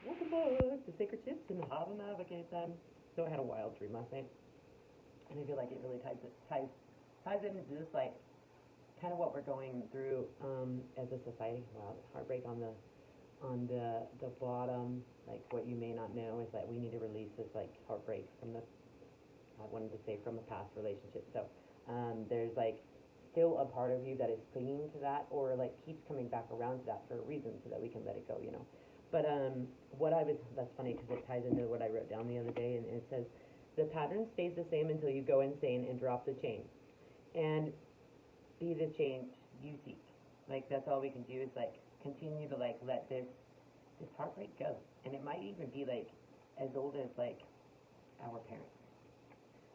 Welcome back to Sacred Shifts and How to Navigate Them. So I had a wild dream last night, and I feel like it really ties into just like kind of what we're going through as a society. Wow, heartbreak on the bottom. Like what you may not know is that we need to release this like heartbreak from the I wanted to say from a past relationship. So there's like still a part of you that is clinging to that or like keeps coming back around to that for a reason so that we can let it go. But what I was, that's funny because it ties into what I wrote down the other day, and it says, the pattern stays the same until you go insane and drop the chain and be the change you seek. Like that's all we can do is like continue to like let this heartbreak go. And it might even be like as old as like our parents.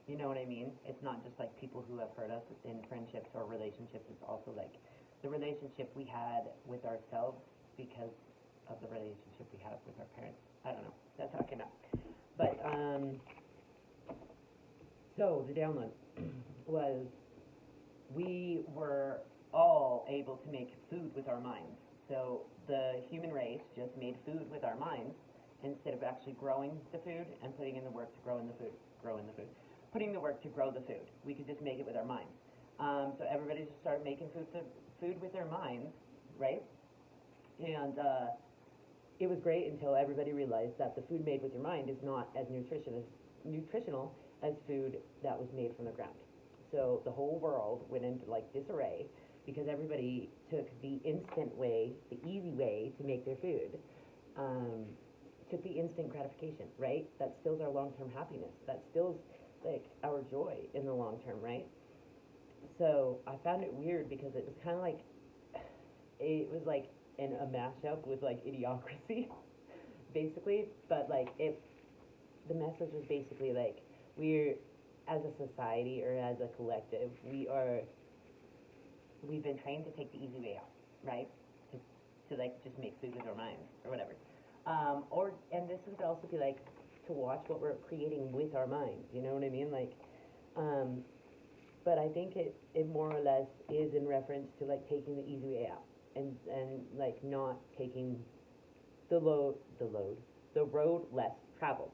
You know what I mean? It's not just like people who have hurt us in friendships or relationships. It's also like the relationship we had with ourselves because of the relationship we had with our parents. I don't know. That's how it came out. But so the download was we were all able to make food with our minds. So the human race just made food with our minds instead of actually growing the food and putting in the work to putting the work to grow the food. We could just make it with our minds. So everybody just started making food with their minds, right? And it was great until everybody realized that the food made with your mind is not as nutritional as food that was made from the ground. So the whole world went into like disarray because everybody took the instant way, the easy way to make their food. Um, took the instant gratification, right? That stills our long-term happiness. That stills like our joy in the long term, right? So I found it weird because it was kind of like it was like in a mashup with like idiocracy, basically. But like if the message was basically like we're as a society or as a collective, we've been trained to take the easy way out, right? To like just make food with our minds or whatever. Or and this would also be like to watch what we're creating with our minds. You know what I mean? Like, um, but I think it more or less is in reference to like taking the easy way out and like not taking the road less traveled.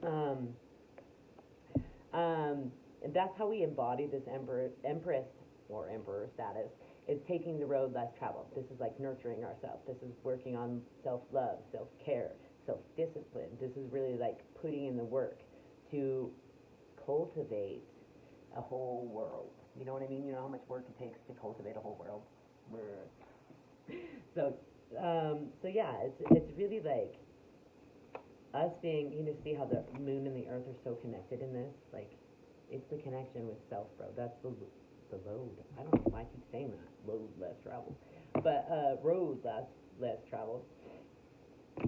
Um, and that's how we embody this empress or emperor status is taking the road less traveled. This is like nurturing ourselves. This is working on self-love, self-care, self-discipline. This is really like putting in the work to cultivate a whole world. You know what I mean? You know how much work it takes to cultivate a whole world. So, so yeah, it's really like us being, see how the moon and the earth are so connected in this. Like, it's the connection with self, bro. That's the load. I don't know why I keep saying that. Load less traveled, but road less traveled.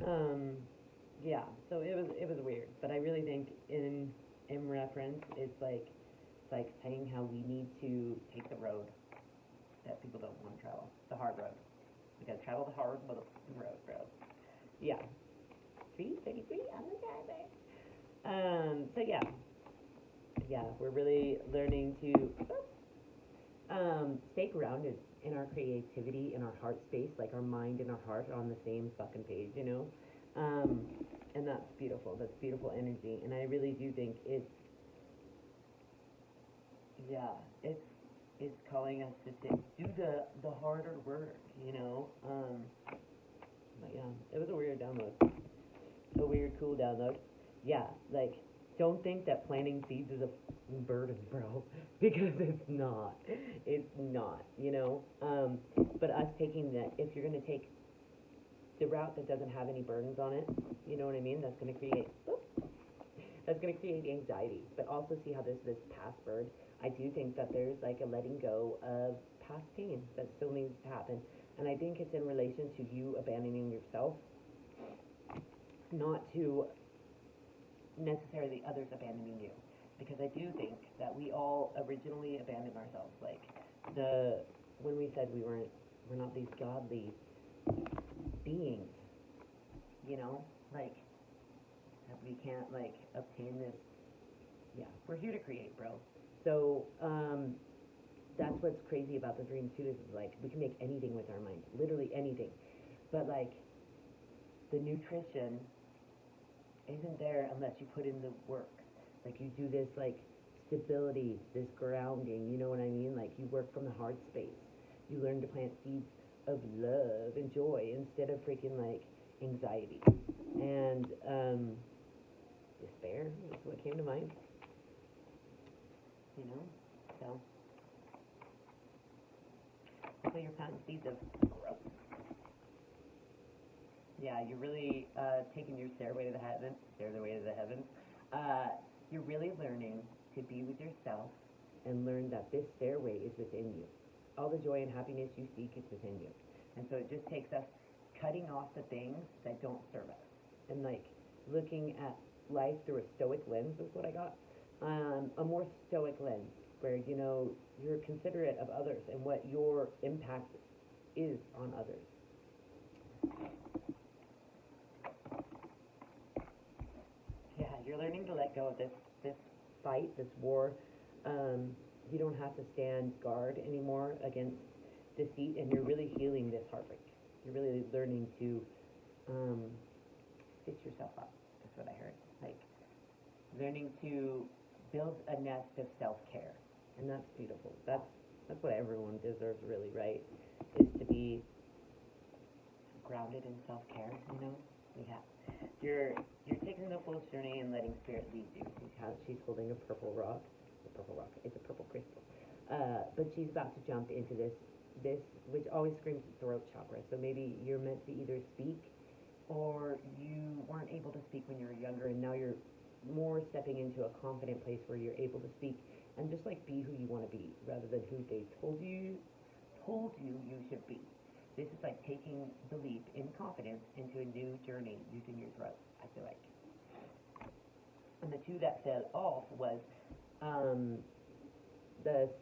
Um, yeah. So it was weird, but I really think in reference, it's like saying how we need to take the road that people don't want to travel, the hard road. We gotta travel the hard motherfucking road, bro. Yeah. 333 on the timer. So yeah, we're really learning to stay grounded in our creativity, in our heart space, like our mind and our heart are on the same fucking page. Um, and that's beautiful. That's beautiful energy, and I really do think yeah, it's calling us to do the harder work. But yeah, it was a weird download, a weird cool download. Yeah, like don't think that planting seeds is a burden, bro, because it's not. It's not. But us taking that, if you're gonna take the route that doesn't have any burdens on it, you know what I mean? That's gonna create anxiety. But also see how there's this past bird. I do think that there's like a letting go of past pain that still needs to happen, and I think it's in relation to you abandoning yourself, not to necessarily others abandoning you. Because I do think that we all originally abandoned ourselves. Like the when we said we're not these godly beings, you know, like that we can't like obtain this. Yeah, we're here to create, bro. So that's what's crazy about the dream too is like we can make anything with our mind, literally anything. But like the nutrition isn't there unless you put in the work. Like you do this like stability, this grounding, you know what I mean? Like you work from the heart space. You learn to plant seeds of love and joy instead of freaking like anxiety. And despair is what came to mind. You know? So hopefully you're planting seeds of growth. Yeah, you're really taking your stairway to the heavens. Stairway to the heavens. You're really learning to be with yourself and learn that this stairway is within you. All the joy and happiness you seek is within you. And so it just takes us cutting off the things that don't serve us. And like looking at life through a stoic lens is what I got. A more stoic lens where, you know, you're considerate of others and what your impact is on others. Yeah, you're learning to let go of this fight, this war. You don't have to stand guard anymore against defeat, and you're really healing this heartbreak. You're really learning to stitch yourself up. That's what I heard. Like learning to build a nest of self-care, and that's beautiful. That's what everyone deserves, really, right? Is to be grounded in self-care. You know, yeah. You're taking the full journey and letting spirit lead you. She's holding a purple rock. It's a purple crystal. But she's about to jump into this which always screams throat chakra. So maybe you're meant to either speak, or you weren't able to speak when you were younger, and now you're more stepping into a confident place where you're able to speak and just like be who you want to be, rather than who they told you you should be. This is like taking the leap in confidence into a new journey using your throat, I feel like. And the two that fell off was the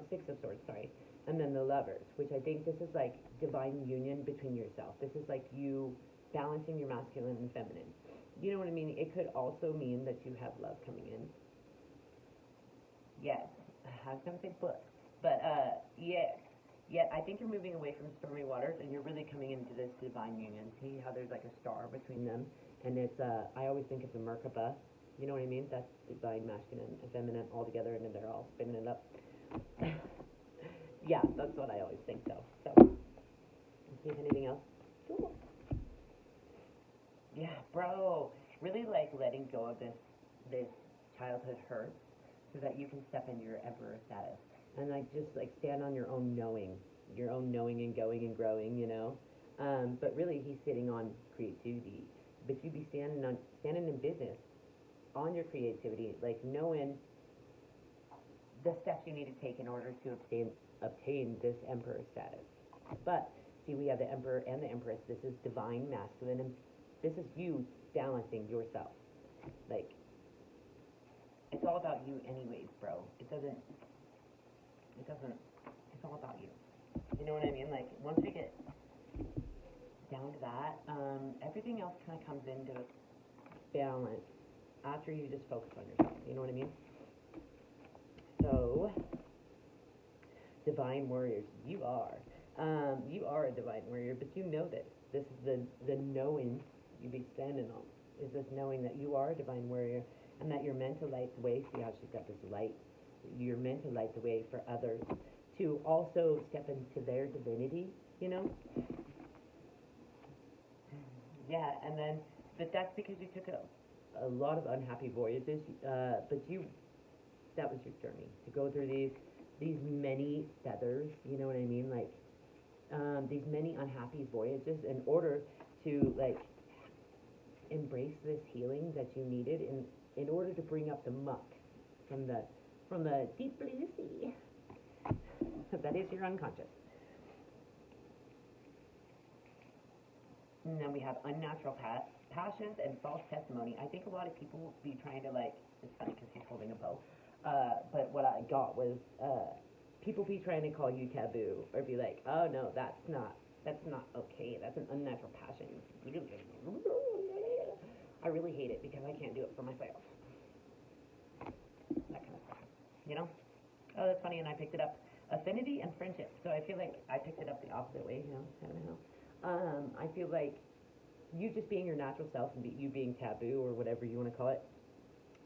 Six of Swords, sorry, and then the Lovers, which I think this is like divine union between yourself. This is like you balancing your masculine and feminine. You know what I mean? It could also mean that you have love coming in. Yes, I was gonna say book, but yeah, I think you're moving away from stormy waters, and you're really coming into this divine union. See how there's like a star between them, and it's I always think it's a Merkaba. You know what I mean? That's divine masculine and feminine all together, and then they're all spinning it up. Yeah, that's what I always think, though. So, let's see if anything else. Cool. Yeah, bro, really like letting go of this childhood hurt, so that you can step into your emperor status, and like just like stand on your own knowing and going and growing, you know. But really, he's sitting on creativity. But you be standing in business on your creativity, like knowing the steps you need to take in order to obtain this emperor status. But see, we have the emperor and the empress. This is divine masculine, and this is you balancing yourself. Like, it's all about you anyways, bro. It's all about you. You know what I mean? Like, once we get down to that, everything else kind of comes into balance after you just focus on yourself. You know what I mean? So, divine warriors, you are a divine warrior, but you know this. This is the knowing you be standing on, is this knowing that you are a divine warrior, and that you're meant to light the way. See how she's got this light? You're meant to light the way for others to also step into their divinity, you know? Yeah, and then, but that's because you took a lot of unhappy voyages, but that was your journey, to go through these many feathers, you know what I mean? Like, these many unhappy voyages in order to, like, embrace this healing that you needed in order to bring up the muck from the deep blue sea. That is your unconscious. And then we have unnatural passions and false testimony. I think a lot of people will be trying to, like, it's funny because he's holding a bow, but what I got was people be trying to call you taboo, or be like, oh no, that's not okay, that's an unnatural passion. I really hate it because I can't do it for myself. That kind of stuff, you know? Oh, that's funny, and I picked it up. Affinity and friendship. So I feel like I picked it up the opposite way, you know? I don't know. I feel like you just being your natural self and you being taboo or whatever you want to call it,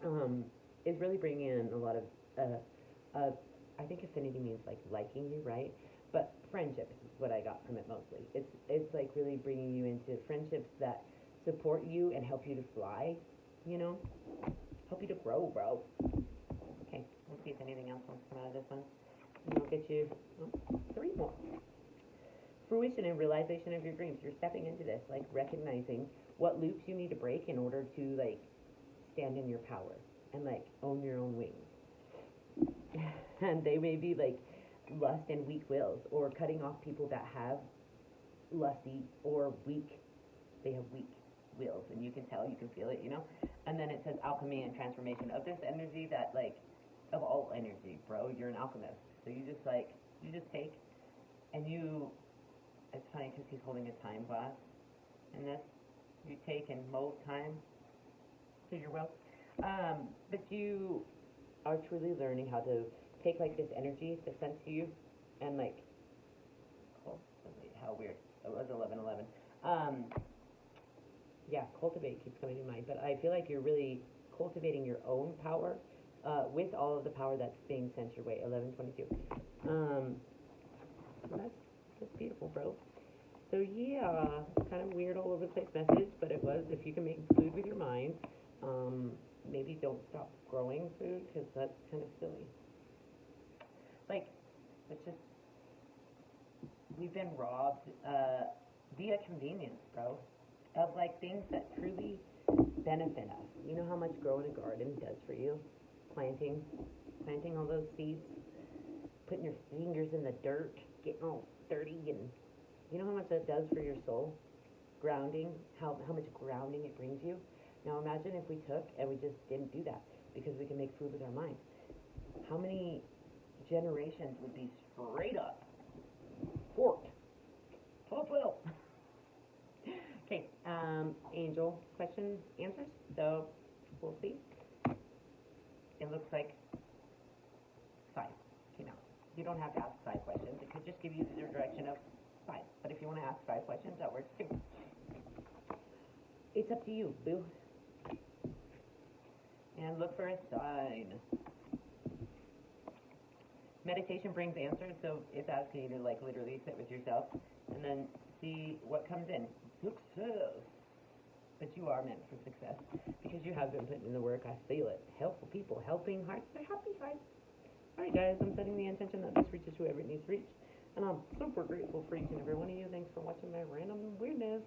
um, is really bringing in a lot of, I think affinity means like liking you, right? But friendship is what I got from it mostly. It's like really bringing you into friendships that support you and help you to fly, you know, help you to grow, bro. Okay, let's see if anything else wants to come out of this one. And I'll get you three more. Fruition and realization of your dreams. You're stepping into this, like recognizing what loops you need to break in order to like stand in your power and like own your own wings. And they may be like lust and weak wills, or cutting off people that have lusty or weak, they have weak wills, and you can tell, you can feel it, you know. And then it says alchemy and transformation of this energy that like, of all energy, bro, you're an alchemist. So you just like, you just take and you, it's funny because he's holding a time glass in this. You take and mold time to your will. But you are truly learning how to take like this energy that's sent to you and like, oh, how weird. It was 11:11. Yeah, cultivate keeps coming to mind, but I feel like you're really cultivating your own power with all of the power that's being sent your way. 11:22. That's beautiful, bro. So yeah, kind of weird all over the place message, but it was, if you can make food with your mind, maybe don't stop growing food because that's kind of silly. Like, it's just, we've been robbed via convenience, bro, of like things that truly benefit us. You know how much growing a garden does for you? Planting, planting all those seeds, putting your fingers in the dirt, getting all dirty, and you know how much that does for your soul? Grounding, how much grounding it brings you. Now imagine if we took and we just didn't do that because we can make food with our mind. How many generations would be straight up forked? Fulfill. Okay, angel questions, answers. So we'll see. It looks like 5 came out. You don't have to ask 5 questions. It could just give you the direction of 5. But if you want to ask 5 questions, that works too. It's up to you, boo. And look for a sign. Meditation brings answers, so it's asking you to like literally sit with yourself and then see what comes in. Success. But you are meant for success because you have been putting in the work. I feel it. Helpful people, helping hearts, they're happy hearts. Alright guys, I'm setting the intention that this reaches whoever it needs to reach. And I'm super grateful for each and every one of you. Thanks for watching my random weirdness.